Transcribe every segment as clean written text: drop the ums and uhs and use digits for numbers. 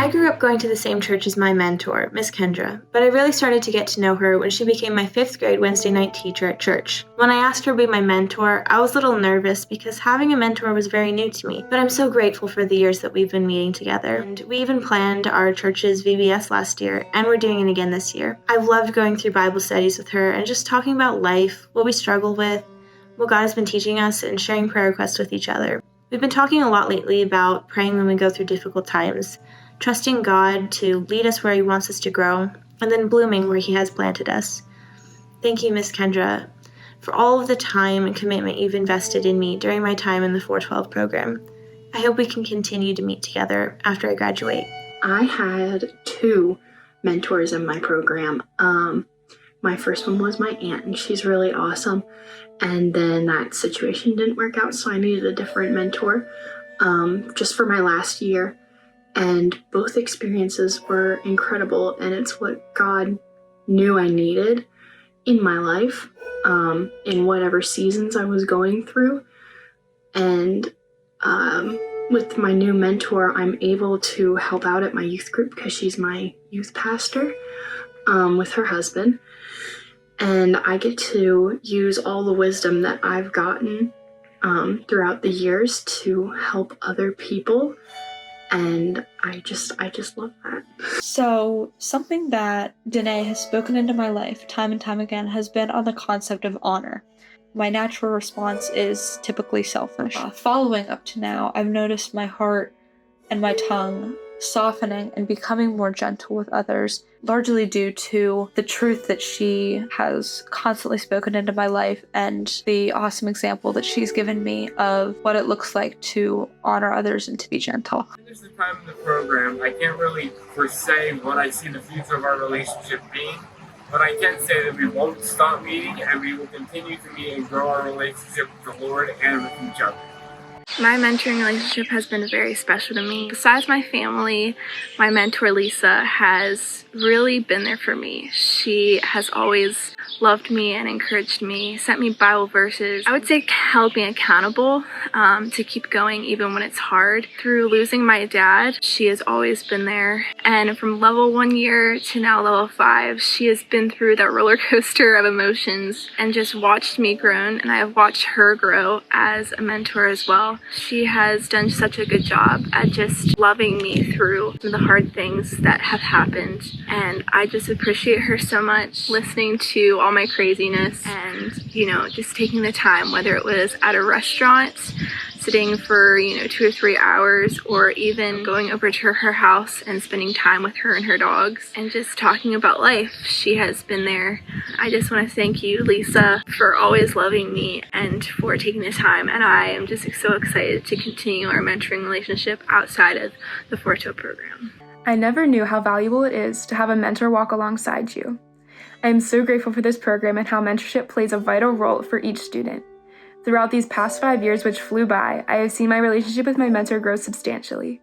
I grew up going to the same church as my mentor, Miss Kendra, but I really started to get to know her when she became my 5th grade Wednesday night teacher at church. When I asked her to be my mentor, I was a little nervous because having a mentor was very new to me, but I'm so grateful for the years that we've been meeting together. And we even planned our church's VBS last year, and we're doing it again this year. I've loved going through Bible studies with her and just talking about life, what we struggle with, what God has been teaching us, and sharing prayer requests with each other. We've been talking a lot lately about praying when we go through difficult times, trusting God to lead us where He wants us to grow, and then blooming where He has planted us. Thank you, Miss Kendra, for all of the time and commitment you've invested in me during my time in the 412 program. I hope we can continue to meet together after I graduate. I had 2 mentors in my program. My first one was my aunt, and she's really awesome. And then that situation didn't work out, so I needed a different mentor just for my last year. And both experiences were incredible, and it's what God knew I needed in my life, in whatever seasons I was going through. And with my new mentor, I'm able to help out at my youth group because she's my youth pastor with her husband. And I get to use all the wisdom that I've gotten throughout the years to help other people. And I just love that. So something that Danae has spoken into my life time and time again has been on the concept of honor. My natural response is typically selfish. Following up to now, I've noticed my heart and my tongue softening and becoming more gentle with others, largely due to the truth that she has constantly spoken into my life and the awesome example that she's given me of what it looks like to honor others and to be gentle. There's the time in the program, I can't really foresee what I see the future of our relationship being, but I can say that we won't stop meeting and we will continue to meet and grow our relationship with the Lord and with each other. My mentoring relationship has been very special to me. Besides my family, my mentor Lisa has really been there for me. She has always loved me and encouraged me, sent me Bible verses. I would say held me accountable to keep going even when it's hard. Through losing my dad, she has always been there. And from level 1 year to now level 5, she has been through that roller coaster of emotions and just watched me grow, and I have watched her grow as a mentor as well. She has done such a good job at just loving me through the hard things that have happened, and I just appreciate her so much, listening to all my craziness and, just taking the time, whether it was at a restaurant, sitting for, 2 or 3 hours, or even going over to her house and spending time with her and her dogs and just talking about life. She has been there. I just want to thank you, Lisa, for always loving me and for taking the time, and I am just so excited to continue our mentoring relationship outside of the 412 program. I never knew how valuable it is to have a mentor walk alongside you. I am so grateful for this program and how mentorship plays a vital role for each student. Throughout these past 5 years, which flew by, I have seen my relationship with my mentor grow substantially.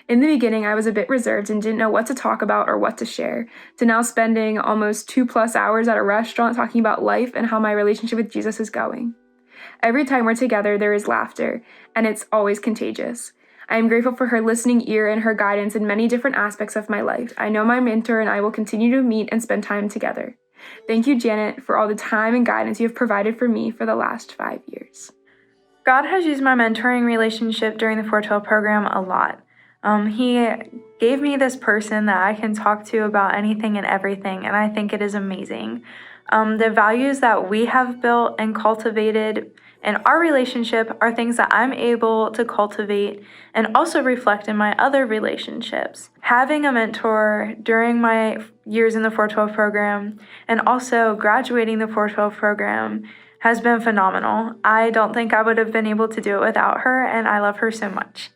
In the beginning, I was a bit reserved and didn't know what to talk about or what to share, to now spending almost 2+ hours at a restaurant talking about life and how my relationship with Jesus is going. Every time we're together, there is laughter, and it's always contagious. I am grateful for her listening ear and her guidance in many different aspects of my life. I know my mentor and I will continue to meet and spend time together. Thank you, Janet, for all the time and guidance you have provided for me for the last 5 years. God has used my mentoring relationship during the 412 program a lot. He gave me this person that I can talk to about anything and everything, and I think it is amazing. The values that we have built and cultivated in our relationship are things that I'm able to cultivate and also reflect in my other relationships. Having a mentor during my years in the 412 program and also graduating the 412 program has been phenomenal. I don't think I would have been able to do it without her, and I love her so much.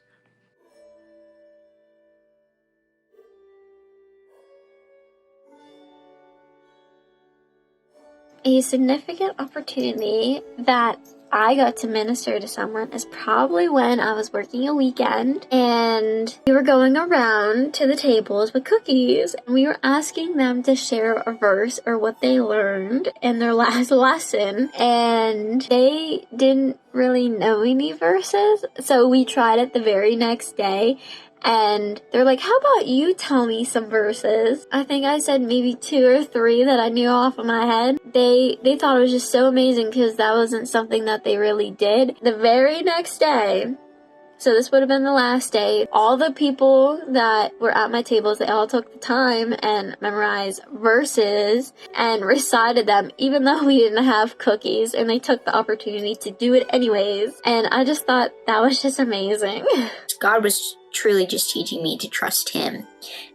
A significant opportunity that I got to minister to someone is probably when I was working a weekend and we were going around to the tables with cookies and we were asking them to share a verse or what they learned in their last lesson, and they didn't really know any verses, so we tried it the very next day And they're like, how about you tell me some verses? I think I said maybe 2 or 3 that I knew off of my head. They thought it was just so amazing because that wasn't something that they really did. The very next day, so this would have been the last day, all the people that were at my tables, they all took the time and memorized verses and recited them, even though we didn't have cookies, and they took the opportunity to do it anyways. And I just thought that was just amazing. God was truly just teaching me to trust him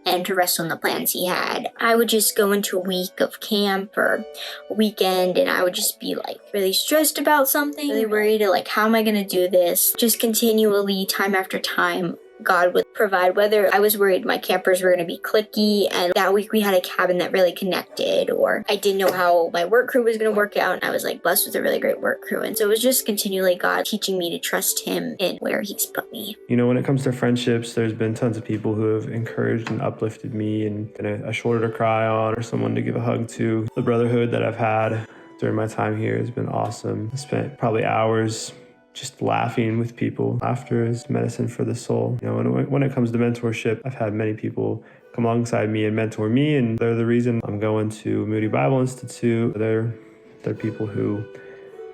and to rest on the plans he had. I would just go into a week of camp or a weekend and I would just be like really stressed about something, really worried, like, how am I going to do this? Just continually, time after time, God would provide, whether I was worried my campers were going to be cliquey, and that week we had a cabin that really connected, or I didn't know how my work crew was going to work out, and I was like blessed with a really great work crew. And so it was just continually God teaching me to trust him in where he's put me. You know, when it comes to friendships, there's been tons of people who have encouraged and uplifted me and been a shoulder to cry on or someone to give a hug to. The brotherhood that I've had during my time here has been awesome. I spent probably hours just laughing with people. Laughter is medicine for the soul. You know, when it comes to mentorship, I've had many people come alongside me and mentor me, and they're the reason I'm going to Moody Bible Institute. They're people who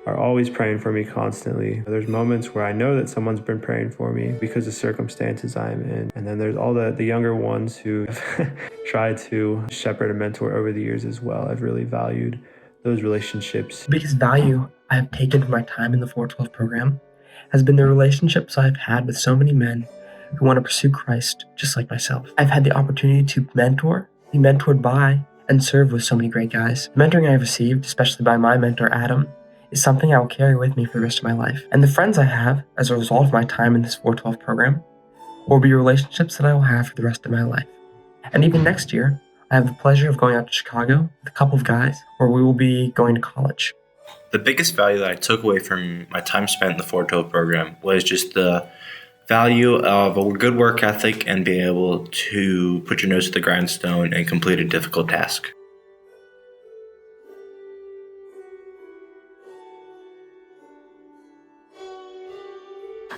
are always praying for me constantly. There's moments where I know that someone's been praying for me because of circumstances I'm in. And then there's all the younger ones who have tried to shepherd and mentor over the years as well. I've really valued those relationships. The biggest value I have taken from my time in the 412 program has been the relationships I've had with so many men who want to pursue Christ just like myself. I've had the opportunity to mentor, be mentored by, and serve with so many great guys. The mentoring I have received, especially by my mentor Adam, is something I will carry with me for the rest of my life. And the friends I have as a result of my time in this 412 program will be relationships that I will have for the rest of my life. And even next year, I have the pleasure of going out to Chicago with a couple of guys where we will be going to college. The biggest value that I took away from my time spent in the 412 program was just the value of a good work ethic and being able to put your nose to the grindstone and complete a difficult task.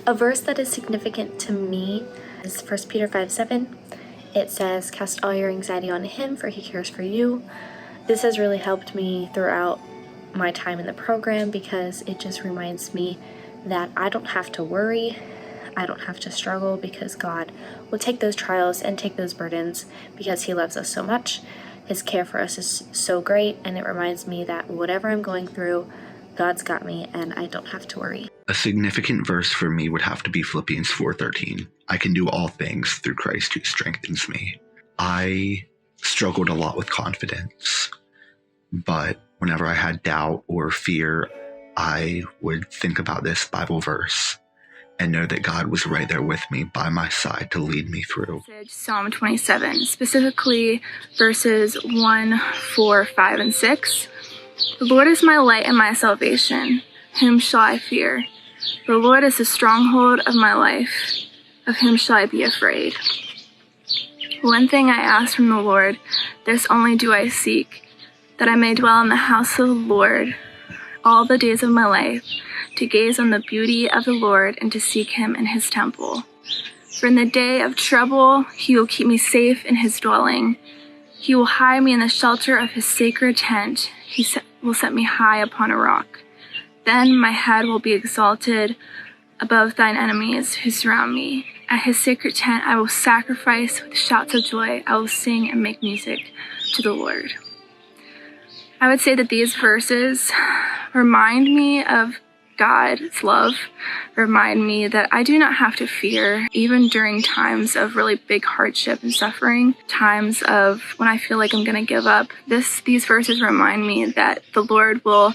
A verse that is significant to me is 1 Peter 5:7. It says, "Cast all your anxiety on him, for he cares for you." This has really helped me throughout my time in the program because it just reminds me that I don't have to worry, I don't have to struggle, because God will take those trials and take those burdens because he loves us so much. His care for us is so great, and it reminds me that whatever I'm going through, God's got me and I don't have to worry. A significant verse for me would have to be Philippians 4:13. I can do all things through Christ who strengthens me. I struggled a lot with confidence, but whenever I had doubt or fear, I would think about this Bible verse and know that God was right there with me by my side to lead me through. Psalm 27, specifically verses 1, 4, 5, and 6. The Lord is my light and my salvation. Whom shall I fear? The Lord is the stronghold of my life. Of whom shall I be afraid? One thing I ask from the Lord, this only do I seek, that I may dwell in the house of the Lord all the days of my life, to gaze on the beauty of the Lord and to seek him in his temple. For in the day of trouble, he will keep me safe in his dwelling. He will hide me in the shelter of his sacred tent. He will set me high upon a rock. Then my head will be exalted above thine enemies who surround me. At his sacred tent I will sacrifice with shouts of joy. I will sing and make music to the Lord. I would say that these verses remind me of God's love, remind me that I do not have to fear, even during times of really big hardship and suffering, times of when I feel like I'm going to give up. These verses remind me that the Lord will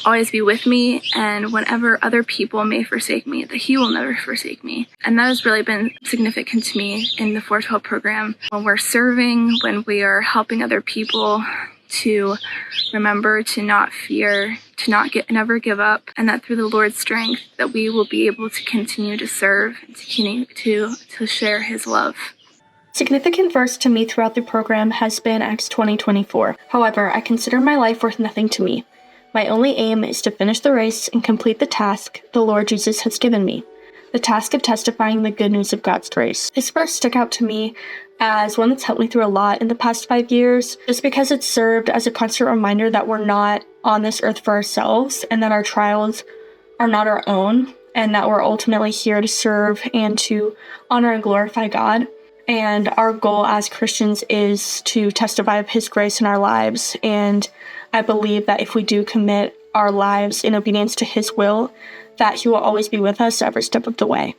always be with me, and whenever other people may forsake me, that he will never forsake me. And that has really been significant to me in the 412 program. When we're serving, when we are helping other people, to remember to not fear, to never give up, and that through the Lord's strength that we will be able to continue to serve and to continue to share his love. Significant verse to me throughout the program has been Acts 20:24. However, I consider my life worth nothing to me. My only aim is to finish the race and complete the task the Lord Jesus has given me. the task of testifying the good news of God's grace. This verse stuck out to me as one that's helped me through a lot in the past 5 years, just because it's served as a constant reminder that we're not on this earth for ourselves and that our trials are not our own, and that we're ultimately here to serve and to honor and glorify God. And our goal as Christians is to testify of His grace in our lives. And I believe that if we do commit our lives in obedience to His will, that He will always be with us every step of the way.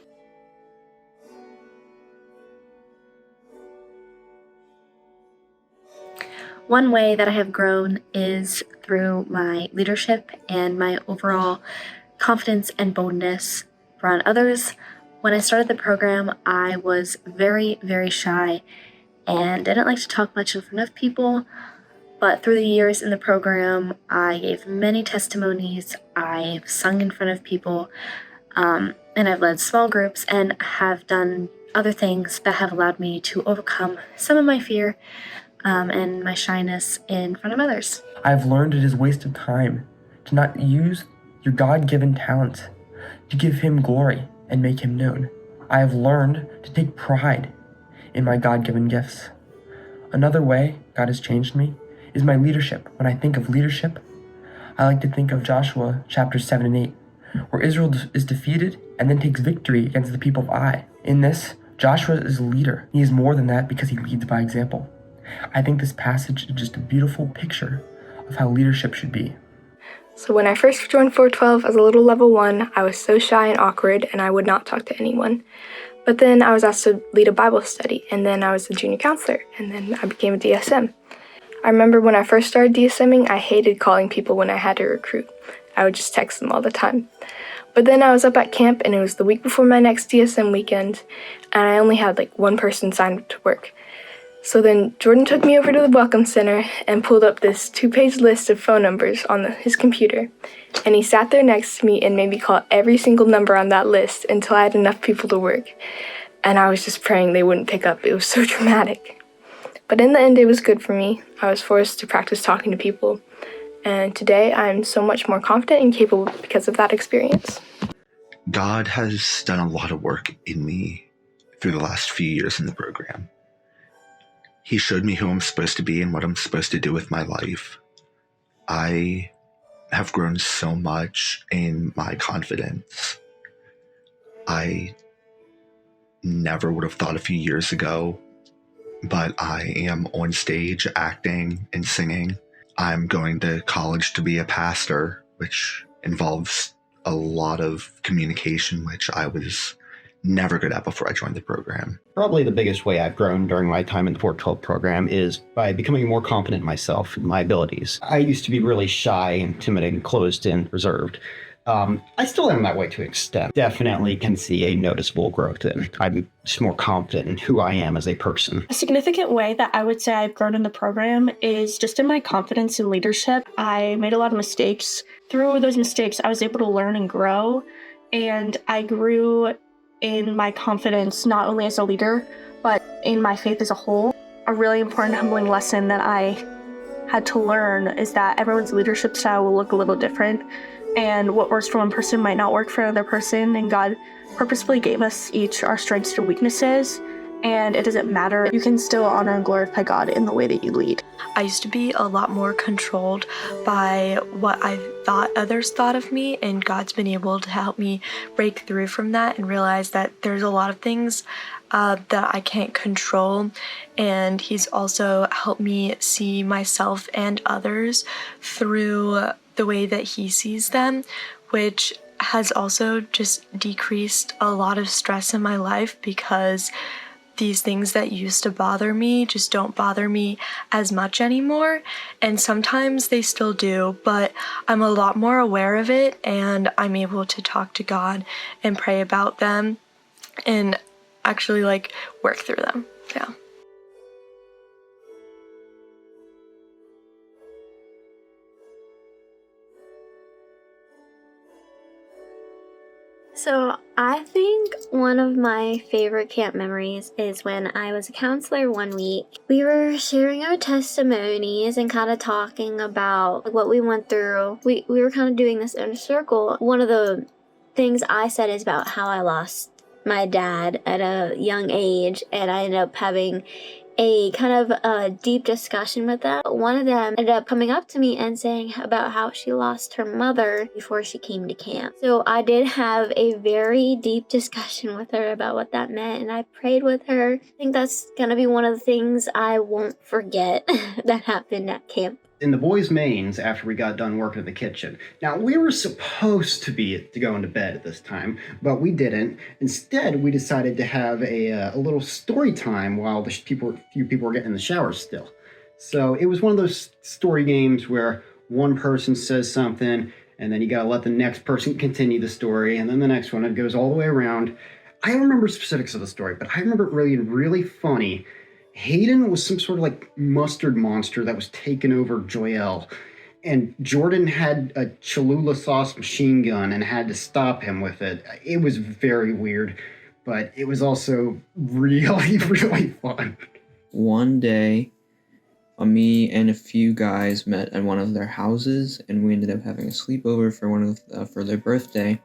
One way that I have grown is through my leadership and my overall confidence and boldness around others. When I started the program, I was very, very shy and didn't like to talk much in front of people. But through the years in the program, I gave many testimonies, I've sung in front of people, and I've led small groups and have done other things that have allowed me to overcome some of my fear and my shyness in front of others. I've learned it is a waste of time to not use your God-given talent to give Him glory and make Him known. I have learned to take pride in my God-given gifts. Another way God has changed me is my leadership. When I think of leadership, I like to think of Joshua chapters 7 and 8, where Israel is defeated and then takes victory against the people of Ai. In this, Joshua is a leader. He is more than that because he leads by example. I think this passage is just a beautiful picture of how leadership should be. So when I first joined 412 as a little level 1, I was so shy and awkward and I would not talk to anyone. But then I was asked to lead a Bible study, and then I was the junior counselor, and then I became a DSM. I remember when I first started DSMing, I hated calling people when I had to recruit. I would just text them all the time. But then I was up at camp, and it was the week before my next DSM weekend, and I only had one person signed up to work. So then Jordan took me over to the Welcome Center and pulled up this 2-page list of phone numbers on his computer. And he sat there next to me and made me call every single number on that list until I had enough people to work. And I was just praying they wouldn't pick up. It was so dramatic. But in the end, it was good for me. I was forced to practice talking to people. And today, I'm so much more confident and capable because of that experience. God has done a lot of work in me through the last few years in the program. He showed me who I'm supposed to be and what I'm supposed to do with my life. I have grown so much in my confidence. I never would have thought a few years ago, but I am on stage acting and singing. I'm going to college to be a pastor, which involves a lot of communication, which I was never good at before I joined the program. Probably the biggest way I've grown during my time in the 412 program is by becoming more confident in myself and my abilities. I used to be really shy and timid and closed and reserved. I still am that way to an extent. Definitely can see a noticeable growth in. I'm just more confident in who I am as a person. A significant way that I would say I've grown in the program is just in my confidence in leadership. I made a lot of mistakes. Through those mistakes, I was able to learn and grow, and I grew in my confidence not only as a leader, but in my faith as a whole. A really important humbling lesson that I had to learn is that everyone's leadership style will look a little different, and what works for one person might not work for another person, and God purposefully gave us each our strengths and weaknesses, and it doesn't matter. You can still honor and glorify God in the way that you lead. I used to be a lot more controlled by what I thought others thought of me, and God's been able to help me break through from that and realize that there's a lot of things that I can't control, and He's also helped me see myself and others through the way that He sees them, which has also just decreased a lot of stress in my life, because these things that used to bother me just don't bother me as much anymore, and sometimes they still do, but I'm a lot more aware of it, and I'm able to talk to God and pray about them and actually work through them. Yeah. So I think one of my favorite camp memories is when I was a counselor one week. We were sharing our testimonies and kind of talking about what we went through. We were kind of doing this in a circle. One of the things I said is about how I lost my dad at a young age, and I ended up having a kind of a deep discussion with them. One of them ended up coming up to me and saying about how she lost her mother before she came to camp. So I did have a very deep discussion with her about what that meant, and I prayed with her. I think that's gonna be one of the things I won't forget that happened at camp. In the boys' mains, after we got done working in the kitchen. Now, we were supposed to go into bed at this time, but we didn't. Instead, we decided to have a little story time while few people were getting in the shower still. So it was one of those story games where one person says something, and then you gotta let the next person continue the story, and then the next one. It goes all the way around. I don't remember specifics of the story, but I remember it really funny. Hayden was some sort of like mustard monster that was taking over Joelle. And Jordan had a Cholula sauce machine gun and had to stop him with it. It was very weird, but it was also really fun. One day, me and a few guys met at one of their houses, and we ended up having a sleepover for their birthday.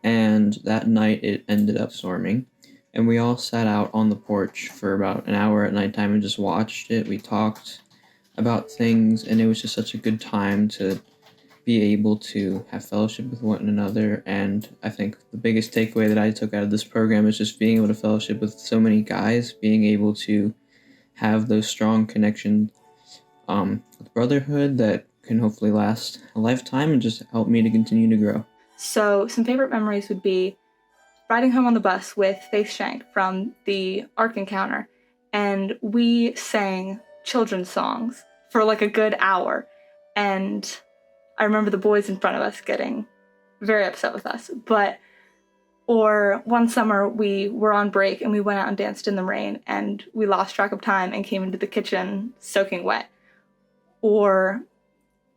And that night, it ended up storming. And we all sat out on the porch for about an hour at nighttime and just watched it. We talked about things, and it was just such a good time to be able to have fellowship with one another. And I think the biggest takeaway that I took out of this program is just being able to fellowship with so many guys, being able to have those strong connections with brotherhood that can hopefully last a lifetime and just help me to continue to grow. So some favorite memories would be riding home on the bus with Faith Shank from the Ark Encounter, and we sang children's songs for like a good hour, and I remember the boys in front of us getting very upset with us. Or one summer we were on break and we went out and danced in the rain, and we lost track of time and came into the kitchen soaking wet. Or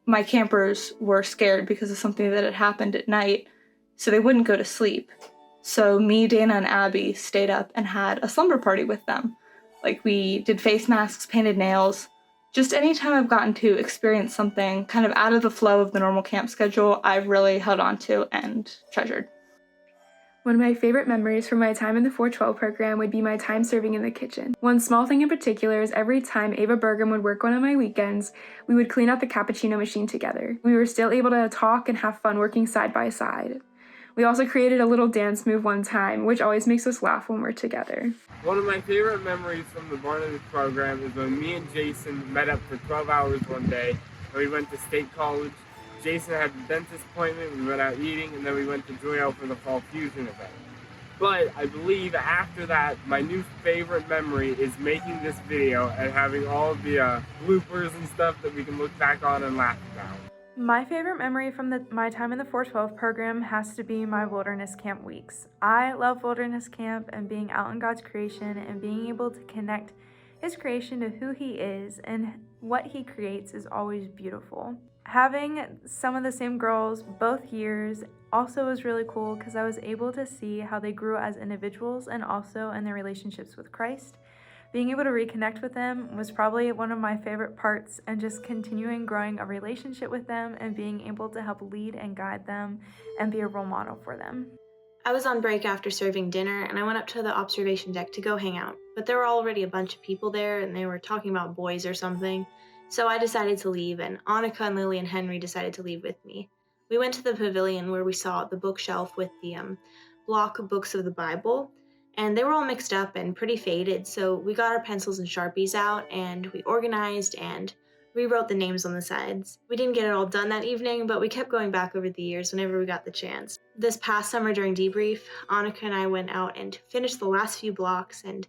my campers were scared because of something that had happened at night, so they wouldn't go to sleep. So me, Dana, and Abby stayed up and had a slumber party with them. Like, we did face masks, painted nails. Just anytime I've gotten to experience something kind of out of the flow of the normal camp schedule, I've really held on to and treasured. One of my favorite memories from my time in the 412 program would be my time serving in the kitchen. One small thing in particular is every time Ava Bergam would work one of my weekends, we would clean out the cappuccino machine together. We were still able to talk and have fun working side by side. We also created a little dance move one time, which always makes us laugh when we're together. One of my favorite memories from the Barnabas program is when me and Jason met up for 12 hours one day, and we went to State College. Jason had a dentist appointment, we went out eating, and then we went to Joyelle for the Fall Fusion event. But I believe after that, my new favorite memory is making this video and having all of the bloopers and stuff that we can look back on and laugh about. My favorite memory from my time in the 412 program has to be my wilderness camp weeks. I love wilderness camp and being out in God's creation and being able to connect His creation to who He is and what He creates is always beautiful. Having some of the same girls both years also was really cool because I was able to see how they grew as individuals and also in their relationships with Christ. Being able to reconnect with them was probably one of my favorite parts, and just continuing growing a relationship with them and being able to help lead and guide them and be a role model for them. I was on break after serving dinner, and I went up to the observation deck to go hang out, but there were already a bunch of people there, and they were talking about boys or something, so I decided to leave, and Annika and Lily and Henry decided to leave with me. We went to the pavilion where we saw the bookshelf with the block of books of the Bible, and they were all mixed up and pretty faded, so we got our pencils and Sharpies out, and we organized and rewrote the names on the sides. We didn't get it all done that evening, but we kept going back over the years whenever we got the chance. This past summer during debrief, Annika and I went out and finished the last few blocks and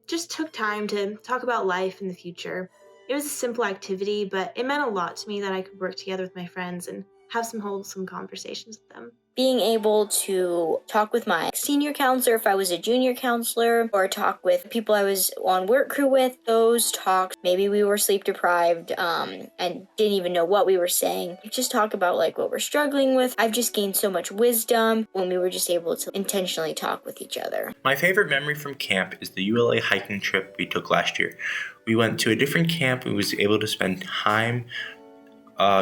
just took time to talk about life and the future. It was a simple activity, but it meant a lot to me that I could work together with my friends and have some wholesome conversations with them. Being able to talk with my senior counselor if I was a junior counselor, or talk with people I was on work crew with, those talks, maybe we were sleep deprived and didn't even know what we were saying. Just talk about like what we're struggling with. I've just gained so much wisdom when we were just able to intentionally talk with each other. My favorite memory from camp is the ULA hiking trip we took last year. We went to a different camp and was able to spend time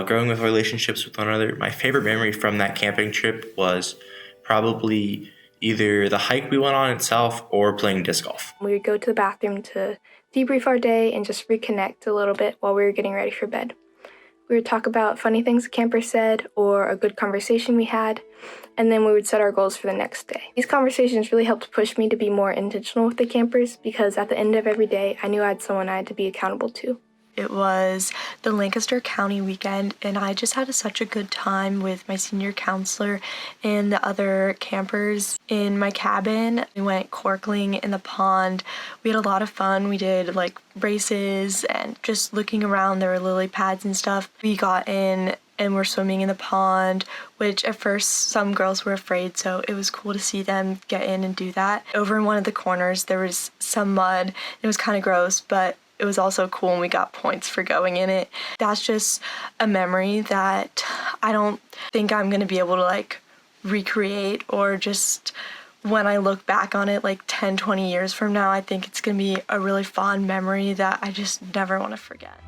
growing with relationships with one another. My favorite memory from that camping trip was probably either the hike we went on itself or playing disc golf. We would go to the bathroom to debrief our day and just reconnect a little bit while we were getting ready for bed. We would talk about funny things the campers said or a good conversation we had, and then we would set our goals for the next day. These conversations really helped push me to be more intentional with the campers because at the end of every day, I knew I had someone I had to be accountable to. It was the Lancaster County weekend, and I just had such a good time with my senior counselor and the other campers in my cabin. We went corkling in the pond. We had a lot of fun. We did like races and just looking around. There were lily pads and stuff. We got in and were swimming in the pond, which at first some girls were afraid, so it was cool to see them get in and do that. Over in one of the corners, there was some mud. It was kind of gross, but it was also cool and we got points for going in it. That's just a memory that I don't think I'm going to be able to like recreate, or just when I look back on it like 10, 20 years from now, I think it's going to be a really fond memory that I just never want to forget.